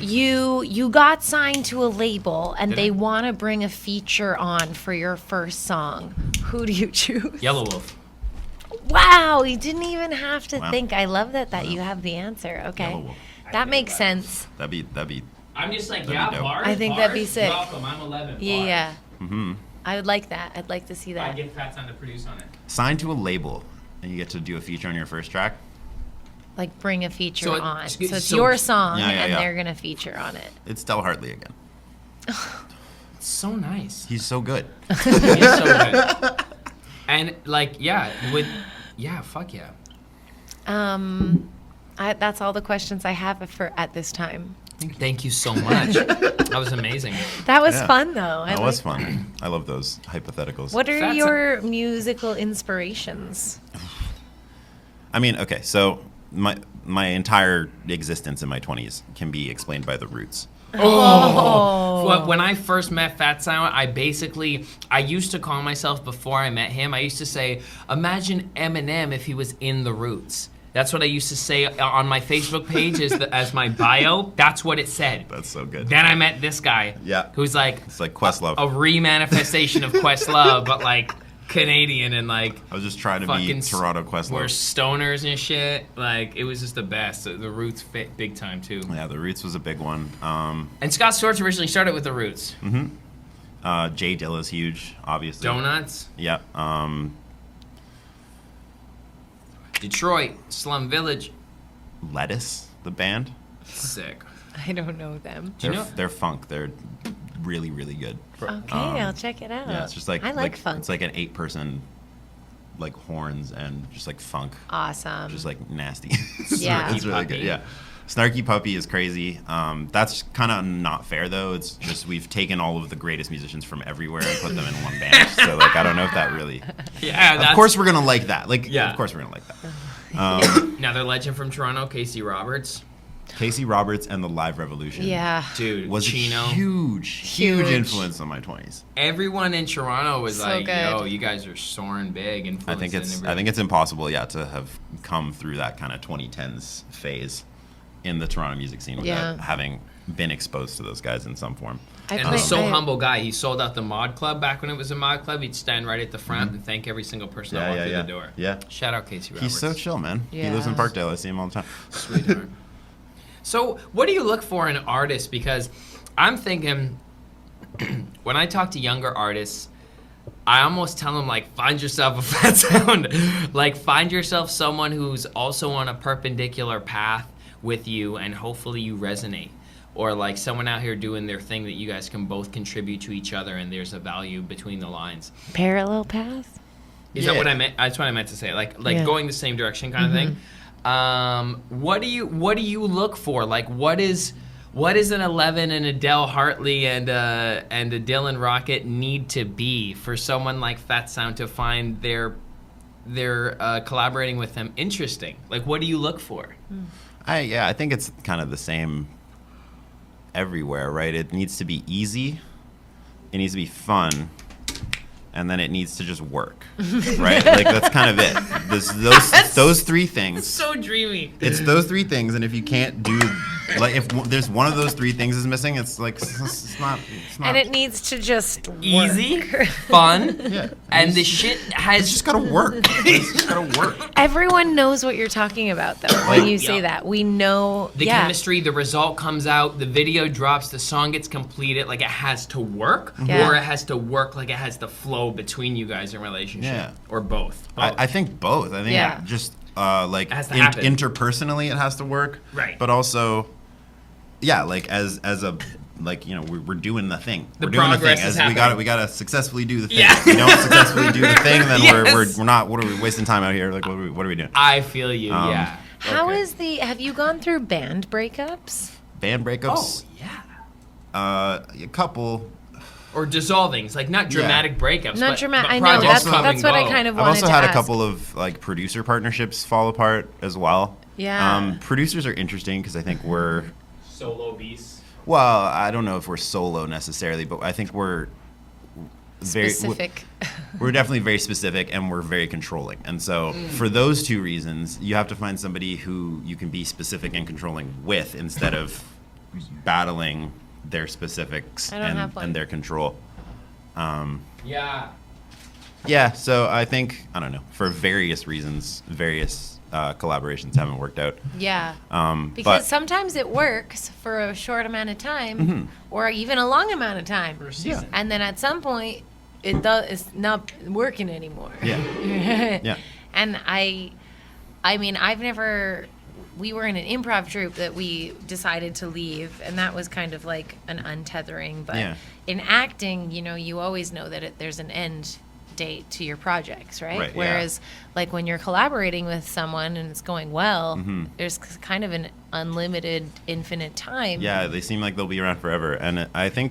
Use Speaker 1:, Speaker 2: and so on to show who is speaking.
Speaker 1: You got signed to a label, and they want to bring a feature on for your first song. Who do you choose?
Speaker 2: Yellow Wolf.
Speaker 1: Wow, you didn't even have to think. I love that you have the answer. Okay, that makes sense.
Speaker 3: That'd be.
Speaker 2: I'm just like,
Speaker 3: That'd be dope.
Speaker 2: bars.
Speaker 1: I think that'd be sick.
Speaker 2: Welcome, I'm 11.
Speaker 1: Yeah.
Speaker 3: Mm-hmm.
Speaker 1: I would like that. I'd like to see
Speaker 2: I
Speaker 1: that.
Speaker 2: get Fatsound to produce on it.
Speaker 3: Signed to a label, and you get to do a feature on your first track.
Speaker 1: Like bring a feature
Speaker 2: So
Speaker 1: on. So it's
Speaker 2: so-
Speaker 1: your song,
Speaker 3: Yeah.
Speaker 1: and they're gonna feature on it.
Speaker 3: It's Del Hartley again.
Speaker 2: It's so nice.
Speaker 3: He's so good.
Speaker 2: He's so good. And like, fuck yeah.
Speaker 1: That's all the questions I have for at this time.
Speaker 2: Thank you so much. That was amazing.
Speaker 1: That was fun, though.
Speaker 3: That was fun. I love those hypotheticals.
Speaker 1: What are your musical inspirations?
Speaker 3: I mean, okay, so my entire existence in my 20s can be explained by the Roots.
Speaker 2: Oh. When I first met Fatsound, I used to call myself, before I met him, I used to say, imagine Eminem if he was in the Roots. That's what I used to say on my Facebook page as my bio. That's what it said.
Speaker 3: That's so good.
Speaker 2: Then I met this guy.
Speaker 3: Yeah.
Speaker 2: Who's like...
Speaker 3: It's like Questlove.
Speaker 2: A remanifestation of Questlove, but like Canadian and like...
Speaker 3: I was just trying to be Toronto Questlove.
Speaker 2: We're stoners and shit. Like, it was just the best. The Roots fit big time, too.
Speaker 3: Yeah, the Roots was a big one.
Speaker 2: And Scott Storch originally started with the Roots.
Speaker 3: Mm-hmm. Jay Dilla's huge, obviously.
Speaker 2: Donuts.
Speaker 3: Yeah.
Speaker 2: Detroit, Slum Village.
Speaker 3: Lettuce, the band.
Speaker 2: Sick.
Speaker 1: I don't know them.
Speaker 3: They're funk. They're really, really good.
Speaker 1: Okay, I'll check it out.
Speaker 3: Yeah, it's just like...
Speaker 1: I like funk.
Speaker 3: It's like an 8-person, like, horns and just, like, funk.
Speaker 1: Awesome.
Speaker 3: Just, like, nasty.
Speaker 1: Yeah.
Speaker 3: It's really good, yeah. Snarky Puppy is crazy. That's kind of not fair, though. It's just we've taken all of the greatest musicians from everywhere and put them in one band. So, like, I don't know if that really...
Speaker 2: Yeah,
Speaker 3: Of course we're going to like that. Like,
Speaker 2: Yeah.
Speaker 3: Of course we're going to like that.
Speaker 2: Another legend from Toronto, Casey Roberts.
Speaker 3: Casey Roberts and the Live Revolution.
Speaker 1: Yeah.
Speaker 2: Dude,
Speaker 3: Was
Speaker 2: Chino.
Speaker 3: a huge influence on my 20s.
Speaker 2: Everyone in Toronto was
Speaker 1: So
Speaker 2: like,
Speaker 1: good.
Speaker 2: yo, you guys are soaring big.
Speaker 3: I think it's impossible, to have come through that kind of 2010s phase in the Toronto music scene without having been exposed to those guys in some form.
Speaker 2: Humble guy. He sold out the Mod Club back when it was a Mod Club. He'd stand right at the front and thank every single person that walked through the door.
Speaker 3: Yeah.
Speaker 2: Shout out Casey Roberts.
Speaker 3: He's so chill, man.
Speaker 1: Yeah.
Speaker 3: He lives in Parkdale. I see him all the time.
Speaker 2: Sweetheart. So, what do you look for in artists? Because I'm thinking, when I talk to younger artists, I almost tell them, like, find yourself a Fatsound. Like, find yourself someone who's also on a perpendicular path with you, and hopefully you resonate. Or, like, someone out here doing their thing that you guys can both contribute to each other, and there's a value between the lines.
Speaker 1: Parallel path?
Speaker 2: Is that what I meant? That's what I meant to say. Like going the same direction kind of thing. What do you look for? Like, what is an 11 and a Del Hartley and a Dylan Rocket need to be for someone like Fatsound to find their collaborating with them interesting? Like, what do you look for?
Speaker 3: I think it's kind of the same everywhere, right? It needs to be easy, it needs to be fun, and then it needs to just work, right? Like, that's kind of it. Those three things.
Speaker 2: It's so dreamy.
Speaker 3: It's those three things, and if you can't do, like, if there's one of those three things is missing, it's like it's not.
Speaker 1: And it needs to just
Speaker 2: easy,
Speaker 1: work.
Speaker 2: fun,
Speaker 3: Yeah.
Speaker 2: and the shit has
Speaker 3: It's just gotta work. It's just gotta work.
Speaker 1: Everyone knows what you're talking about, though, when you say that. We know
Speaker 2: the chemistry, the result comes out, the video drops, the song gets completed, like it has to work, or it has to work like it has to flow between you guys in relationship, or both.
Speaker 3: I think both. I think just like interpersonally it has to work,
Speaker 2: right?
Speaker 3: But also, like as a like, you know, we're doing the thing.
Speaker 2: The
Speaker 3: we're doing the thing.
Speaker 2: progress is
Speaker 3: We gotta successfully do the thing.
Speaker 2: Yeah.
Speaker 3: If we don't successfully do the thing, then
Speaker 2: Yes.
Speaker 3: we're not. What are we wasting time out here? Like, what are we doing?
Speaker 2: I feel you. Yeah.
Speaker 1: How is have you gone through band breakups?
Speaker 3: Band breakups?
Speaker 2: Oh yeah.
Speaker 3: A couple.
Speaker 2: Or dissolvings, like not dramatic breakups.
Speaker 1: Not
Speaker 2: but,
Speaker 1: dramatic.
Speaker 2: But
Speaker 1: I know
Speaker 2: projects
Speaker 1: that's
Speaker 2: come and
Speaker 1: what I
Speaker 2: go.
Speaker 1: kind of
Speaker 3: I've
Speaker 1: wanted
Speaker 3: also
Speaker 1: to
Speaker 3: had
Speaker 1: ask.
Speaker 3: a couple of like producer partnerships fall apart as well.
Speaker 1: Yeah.
Speaker 3: Producers are interesting because I think we're
Speaker 2: Solo beasts.
Speaker 3: well. I don't know if we're solo necessarily, but I think we're very
Speaker 1: specific.
Speaker 3: We're definitely very specific, and we're very controlling. And so, for those two reasons, you have to find somebody who you can be specific and controlling with, instead of battling their specifics
Speaker 1: I don't have one.
Speaker 3: and their control.
Speaker 2: Yeah.
Speaker 3: Yeah, so I think, I don't know, for various reasons, various collaborations haven't worked out.
Speaker 1: Yeah. Because
Speaker 3: But
Speaker 1: sometimes it works for a short amount of time
Speaker 3: Mhm.
Speaker 1: or even a long amount of time.
Speaker 2: For a season.
Speaker 1: And then at some point, it's not working anymore.
Speaker 3: yeah, yeah,
Speaker 1: And I mean, we were in an improv troupe that we decided to leave, and that was kind of like an untethering. But
Speaker 3: Yeah.
Speaker 1: in acting, you always know that there's an end date to your projects, right?
Speaker 3: Right, yeah.
Speaker 1: Whereas, like when you're collaborating with someone and it's going well,
Speaker 3: Mm-hmm.
Speaker 1: there's kind of an unlimited, infinite time.
Speaker 3: yeah, they seem like they'll be around forever. And I think